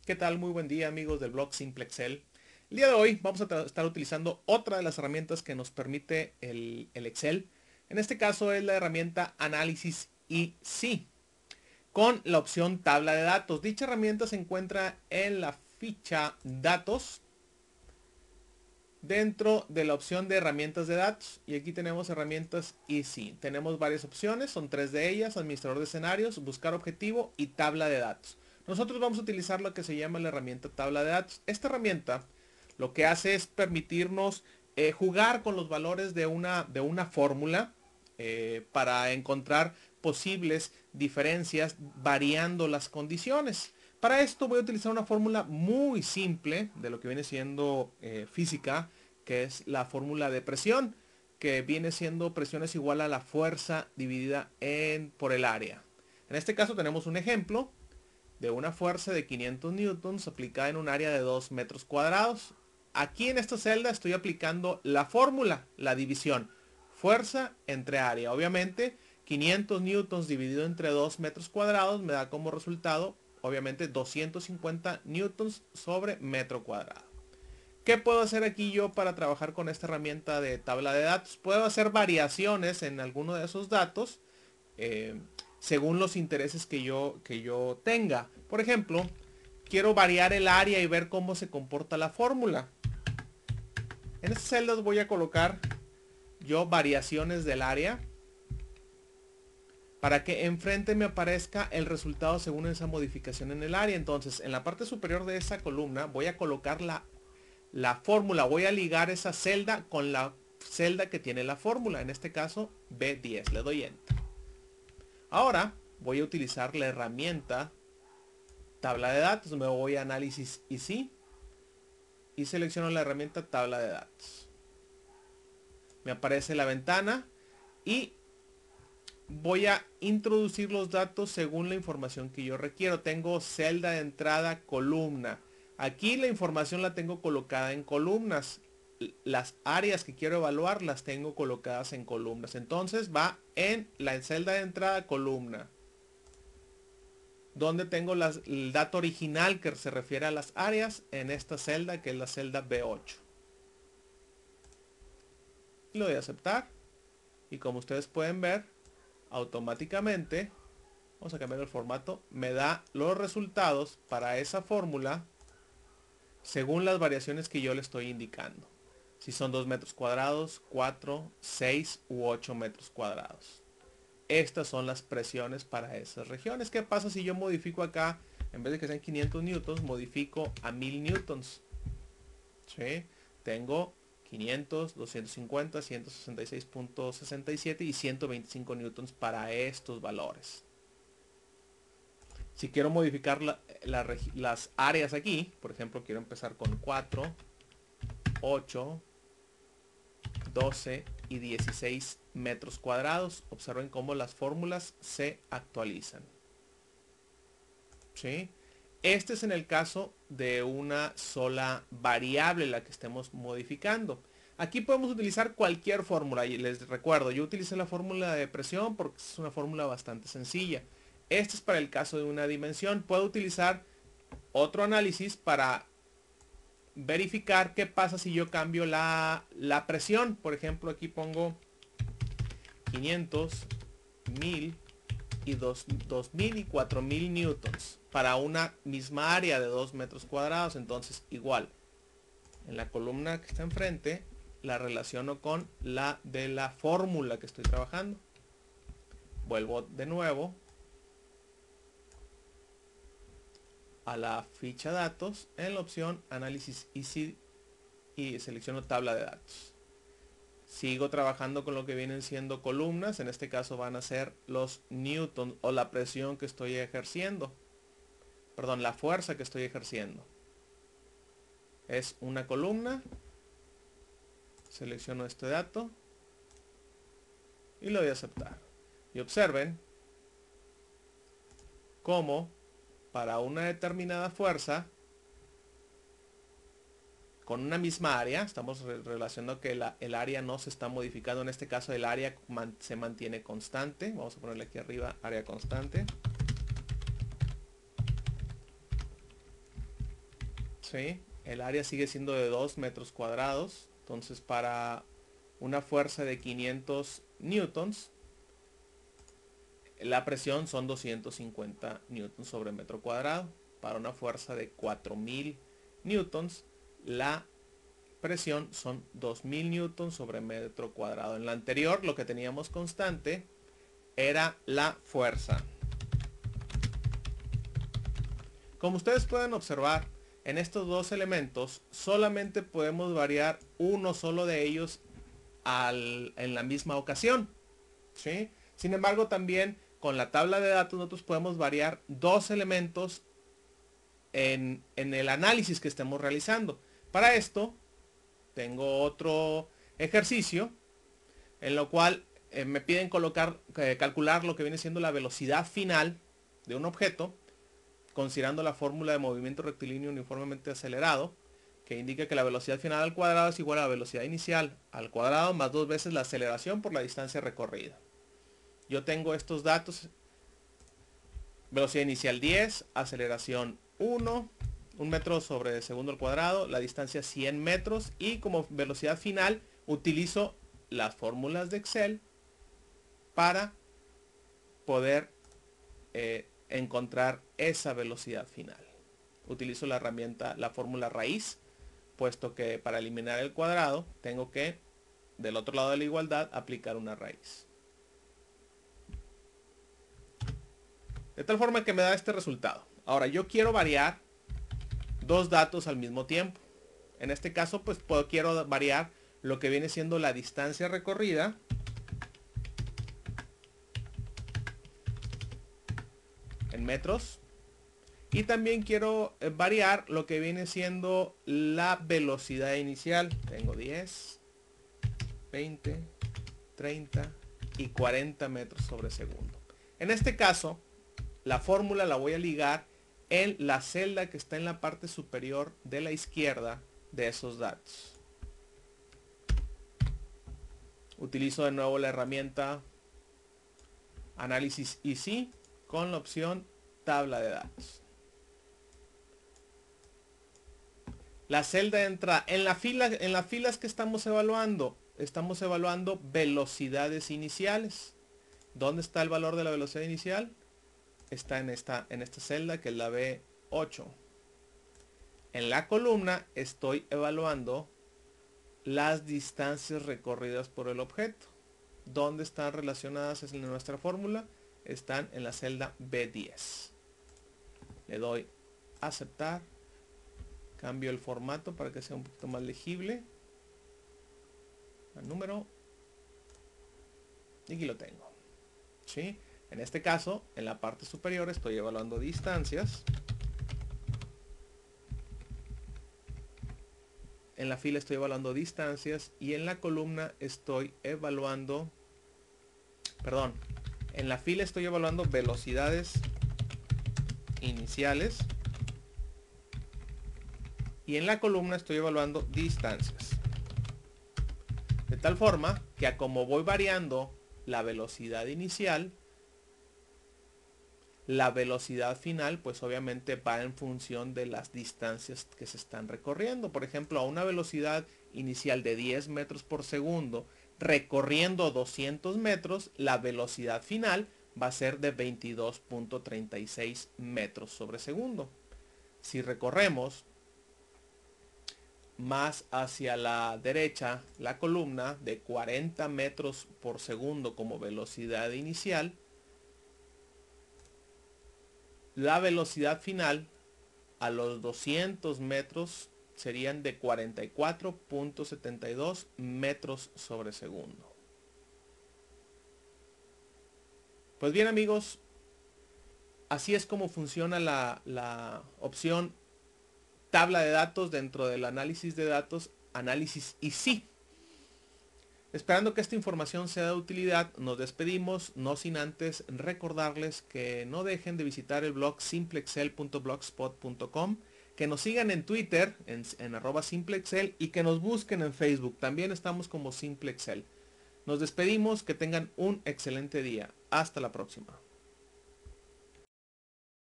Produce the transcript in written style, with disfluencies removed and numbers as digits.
¿Qué tal? Muy buen día amigos del blog Simple Excel. El día de hoy vamos a estar utilizando otra de las herramientas que nos permite el Excel. En este caso es la herramienta Análisis y sí, con la opción tabla de datos. Dicha herramienta se encuentra en la ficha datos dentro de la opción de herramientas de datos. Y aquí tenemos herramientas y sí. Tenemos varias opciones, son tres de ellas: administrador de escenarios, buscar objetivo y tabla de datos. Nosotros vamos a utilizar lo que se llama la herramienta tabla de datos. Esta herramienta lo que hace es permitirnos jugar con los valores de una fórmula para encontrar posibles diferencias variando las condiciones. Para esto voy a utilizar una fórmula muy simple de lo que viene siendo física, que es la fórmula de presión, que viene siendo presión es igual a la fuerza dividida por el área. En este caso tenemos un ejemplo de una fuerza de 500 newtons aplicada en un área de 2 metros cuadrados. Aquí en esta celda estoy aplicando la fórmula, la división, fuerza entre área. Obviamente 500 newtons dividido entre 2 metros cuadrados me da como resultado, obviamente, 250 newtons sobre metro cuadrado. ¿Qué puedo hacer aquí yo para trabajar con esta herramienta de tabla de datos? Puedo hacer variaciones en alguno de esos datos eh, según los intereses que yo tenga. Por ejemplo, quiero variar el área y ver cómo se comporta la fórmula. En estas celdas voy a colocar yo variaciones del área para que enfrente me aparezca el resultado según esa modificación en el área. Entonces, en la parte superior de esa columna voy a colocar la fórmula. Voy a ligar esa celda con la celda que tiene la fórmula. En este caso, B10. Le doy Enter. Ahora voy a utilizar la herramienta tabla de datos. Me voy a análisis y sí, y selecciono la herramienta tabla de datos. Me aparece la ventana y voy a introducir los datos según la información que yo requiero. Tengo celda de entrada, columna. Aquí la información la tengo colocada en columnas. Las áreas que quiero evaluar las tengo colocadas en columnas. Entonces va en la celda de entrada, columna, donde tengo el dato original que se refiere a las áreas, en esta celda que es la celda B8. Y lo voy a aceptar. Y como ustedes pueden ver, automáticamente, vamos a cambiar el formato, me da los resultados para esa fórmula según las variaciones que yo le estoy indicando. Si son 2 metros cuadrados, 4, 6 u 8 metros cuadrados. Estas son las presiones para esas regiones. ¿Qué pasa si yo modifico acá? En vez de que sean 500 newtons, modifico a 1000 newtons. ¿Sí? Tengo 500, 250, 166.67 y 125 newtons para estos valores. Si quiero modificar las áreas aquí, por ejemplo, quiero empezar con 4, 8, 12 y 16 metros cuadrados. Observen cómo las fórmulas se actualizan. ¿Sí? Este es en el caso de una sola variable la que estemos modificando. Aquí podemos utilizar cualquier fórmula. Y les recuerdo, yo utilicé la fórmula de presión porque es una fórmula bastante sencilla. Este es para el caso de una dimensión. Puedo utilizar otro análisis para verificar qué pasa si yo cambio la presión. Por ejemplo, aquí pongo 500, 1000 y 2000 y 4000 newtons para una misma área de 2 metros cuadrados. Entonces, igual, en la columna que está enfrente la relaciono con la de la fórmula que estoy trabajando. Vuelvo de nuevo a la ficha datos en la opción análisis easy y selecciono tabla de datos. Sigo trabajando con lo que vienen siendo columnas. En este caso van a ser los newtons o la presión que estoy ejerciendo. Perdón, la fuerza que estoy ejerciendo. Es una columna. Selecciono este dato y lo voy a aceptar. Y observen cómo para una determinada fuerza con una misma área, estamos relacionando que el área no se está modificando. En este caso el área se mantiene constante. Vamos a ponerle aquí arriba área constante. ¿sí? El área sigue siendo de 2 metros cuadrados. Entonces para una fuerza de 500 newtons, la presión son 250 newtons sobre metro cuadrado. Para una fuerza de 4000 newtons, la presión son 2000 newtons sobre metro cuadrado. En la anterior lo que teníamos constante era la fuerza. Como ustedes pueden observar, en estos dos elementos solamente podemos variar uno solo de ellos en la misma ocasión, ¿sí? Sin embargo, también con la tabla de datos nosotros podemos variar dos elementos en el análisis que estemos realizando. Para esto tengo otro ejercicio en lo cual me piden calcular lo que viene siendo la velocidad final de un objeto, considerando la fórmula de movimiento rectilíneo uniformemente acelerado, que indica que la velocidad final al cuadrado es igual a la velocidad inicial al cuadrado más 2 veces la aceleración por la distancia recorrida. Yo tengo estos datos: velocidad inicial 10, aceleración 1 metro sobre segundo al cuadrado, la distancia 100 metros, y como velocidad final utilizo las fórmulas de Excel para poder encontrar esa velocidad final. Utilizo la herramienta, la fórmula raíz, puesto que para eliminar el cuadrado tengo que, del otro lado de la igualdad, aplicar una raíz. De tal forma que me da este resultado. Ahora yo quiero variar dos datos al mismo tiempo. En este caso pues quiero variar lo que viene siendo la distancia recorrida en metros, y también quiero variar lo que viene siendo la velocidad inicial. Tengo 10, 20, 30 y 40 metros sobre segundo. En este caso, la fórmula la voy a ligar en la celda que está en la parte superior de la izquierda de esos datos. Utilizo de nuevo la herramienta Análisis Easy con la opción Tabla de datos. La celda entra en las filas que estamos evaluando velocidades iniciales. ¿Dónde está el valor de la velocidad inicial? Está en esta celda, que es la B8. En la columna estoy evaluando las distancias recorridas por el objeto. ¿Dónde están relacionadas en nuestra fórmula? Están en la celda B10. Le doy aceptar. Cambio el formato para que sea un poquito más legible. El número. Y aquí lo tengo. ¿Sí? En este caso, en la parte superior estoy evaluando distancias. En la fila estoy evaluando distancias y en la columna estoy evaluando, en la fila estoy evaluando velocidades iniciales y en la columna estoy evaluando distancias. De tal forma que a como voy variando la velocidad inicial, la velocidad final pues obviamente va en función de las distancias que se están recorriendo. Por ejemplo, a una velocidad inicial de 10 metros por segundo, recorriendo 200 metros, la velocidad final va a ser de 22.36 metros sobre segundo. Si recorremos más hacia la derecha la columna de 40 metros por segundo como velocidad inicial, la velocidad final a los 200 metros serían de 44.72 metros sobre segundo. Pues bien amigos, así es como funciona la opción tabla de datos dentro del análisis de datos, Análisis Easy. Esperando que esta información sea de utilidad, nos despedimos, no sin antes recordarles que no dejen de visitar el blog simplexcel.blogspot.com, que nos sigan en Twitter, en @simplexcel, y que nos busquen en Facebook. También estamos como Simple Excel. Nos despedimos, que tengan un excelente día. Hasta la próxima.